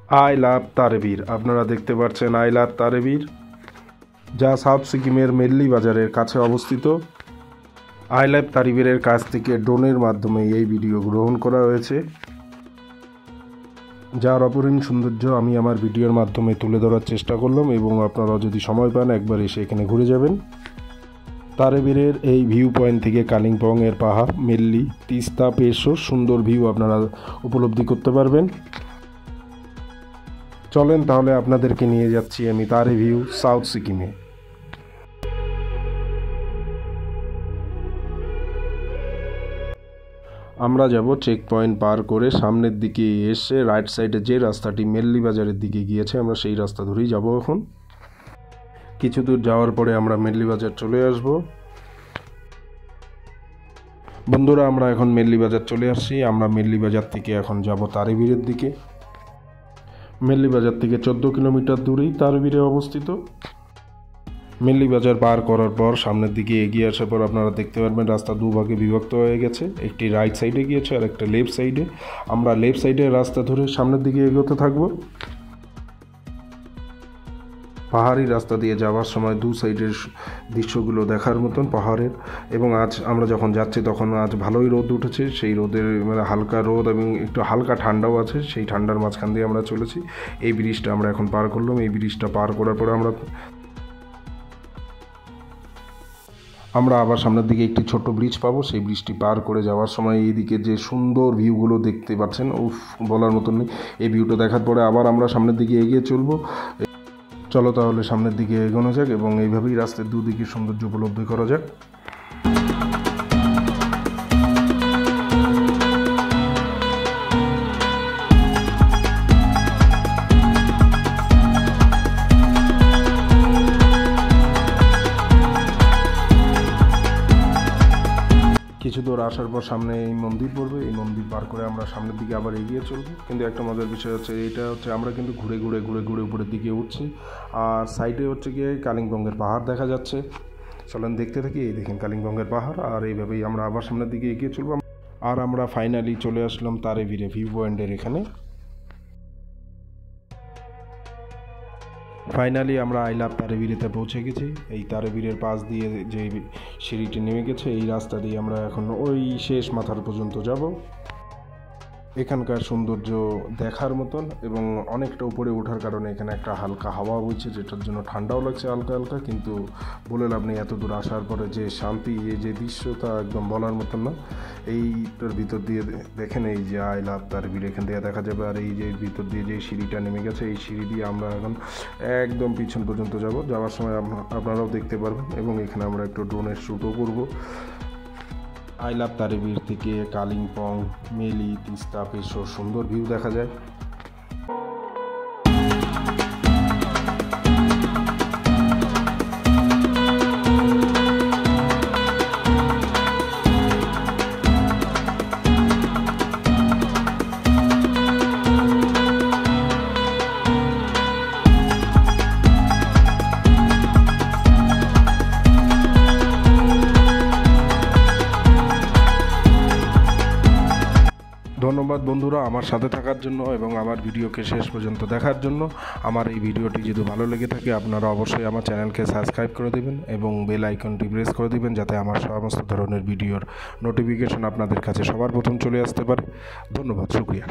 I love তারবীর। আপনারা দেখতে পাচ্ছেন আই লাভ তারবীর, যা সাউথ সিকিমের মেল্লি বাজারের কাছে অবস্থিত। আই লাভ তারবীরের কাছ থেকে ড্রোনের মাধ্যমে এই ভিডিও গ্রহণ করা হয়েছে, যার অপরিম সৌন্দর্য আমি আমার ভিডিওর মাধ্যমে তুলে ধরার চেষ্টা করলাম, এবং আপনারা যদি সময় পান একবার এসে এখানে ঘুরে যাবেন। তারবীরের এই ভিউ পয়েন্ট থেকে কালিম্পংয়ের পাহাড়, মেল্লি, তিস্তা, পেশো সুন্দর ভিউ আপনারা উপলব্ধি করতে পারবেন। চলেন তাহলে আপনাদেরকে নিয়ে যাচ্ছি আমি তারে ভিউ সাউথ সিকিমে। আমরা যাব চেক পয়েন্ট পার করে সামনের দিকে এসে রাইট সাইডে যে রাস্তাটি মেল্লি বাজারের দিকে গিয়েছে আমরা সেই রাস্তা ধরেই যাব। এখন কিছু দূর যাওয়ার পরে আমরা মেল্লি বাজার চলে আসব। বন্ধুরা, আমরা এখন মেল্লি বাজার চলে আসছি। আমরা মেল্লি বাজার থেকে এখন যাব তারবীরের দিকে। মেল্লি বাজার থেকে 14 কিলোমিটার দূরেই তারবীরে অবস্থিত। মেল্লি বাজার পার করার পর সামনের দিকে এগিয়ে আসার পর আপনারা দেখতে পারবেন রাস্তা দুভাগে বিভক্ত হয়ে গেছে, একটি রাইট সাইডে গিয়েছে আর একটা লেফট সাইডে। আমরা লেফট সাইডের রাস্তা ধরে সামনের দিকে এগোতে থাকব। পাহাড়ি রাস্তা দিয়ে যাওয়ার সময় দু সাইডের দৃশ্যগুলো দেখার মতন পাহাড়ের। এবং আজ আমরা যখন যাচ্ছি তখন আজ ভালোই রোদ উঠেছে, সেই রোদের হালকা রোদ এবং একটু হালকা ঠান্ডাও আছে, সেই ঠান্ডার মাঝখান দিয়ে আমরা চলেছি। এই ব্রিজটা আমরা এখন পার করলাম। এই ব্রিজটা পার করার পরে আমরা আবার সামনের দিকে একটি ছোট ব্রিজ পাবো। সেই ব্রিজটি পার করে যাওয়ার সময় এইদিকে যে সুন্দর ভিউগুলো দেখতে পাচ্ছেন, উফ, বলার মতন নেই। এই ভিউটা দেখার পরে আবার আমরা সামনের দিকে এগিয়ে চলবো। চলো তাহলে সামনের দিকে এগোনো যাক এবং এইভাবেই রাস্তার দুদিকে সৌন্দর্য উপলব্ধি করা যাক। কিছু দূর আসার পর সামনে এই মন্দির পড়বে। এই মন্দির পার করে আমরা সামনের দিকে আবার এগিয়ে চলবো। কিন্তু একটা মজার বিষয় হচ্ছে, এটা হচ্ছে আমরা কিন্তু ঘুরে ঘুরে উপরের দিকে উঠছি, আর সাইডে হচ্ছে গিয়ে কালিম্পংয়ের পাহাড় দেখা যাচ্ছে। চলেন দেখতে থাকি। এই দেখেন কালিম্পংয়ের পাহাড়, আর এইভাবেই আমরা আবার সামনের দিকে এগিয়ে চলবো। আর আমরা ফাইনালি চলে আসলাম তারবীরে ভিউ পয়েন্টের এখানে। ফাইনালি আমরা আই লাভ তারবীরেতে পৌঁছে গেছি। এই তারবীরের পাশ দিয়ে যে সিঁড়িটি নেমে গেছে, এই রাস্তা দিয়ে আমরা এখন ওই শেষ মাথার পর্যন্ত যাব। এখানকার সৌন্দর্য দেখার মতন, এবং অনেকটা উপরে ওঠার কারণে এখানে একটা হালকা হাওয়া বইছে, যেটার জন্য ঠান্ডাও লাগছে হালকা হালকা। কিন্তু বলে লাভ নেই, এত দূর আসার পরে যে শান্তি, এই যে দৃশ্য, তা একদম বলার মতন না। এইটার ভিতর দিয়ে দেখেন, এই যে আই লাভ তারবীর এখান থেকে দেখা যাবে। আর এই যে ভিতর দিয়ে যে সিঁড়িটা নেমে গেছে, এই সিঁড়ি দিয়ে আমরা এখন একদম পিছন পর্যন্ত যাব। যাওয়ার সময় আপনারাও দেখতে পারবেন, এবং এখানে আমরা একটু ড্রোনের শ্যুটও করব। আই লাভ তারবীর থেকে কালিম্পং, মেলি, তিস্তা, পেশো সুন্দর ভিউ দেখা যায়। ধন্যবাদ বন্ধুরা আমার সাথে থাকার জন্য এবং আমার ভিডিওকে শেষ পর্যন্ত দেখার জন্য। আমার এই ভিডিওটি যদি ভালো লেগে থাকে আপনারা অবশ্যই আমার চ্যানেলকে সাবস্ক্রাইব করে দেবেন এবং বেল আইকনটি প্রেস করে দেবেন, যাতে আমার সমস্ত ধরনের ভিডিওর নোটিফিকেশন আপনাদের কাছে সবার প্রথম চলে আসতে পারে। ধন্যবাদ, শুকরিয়া।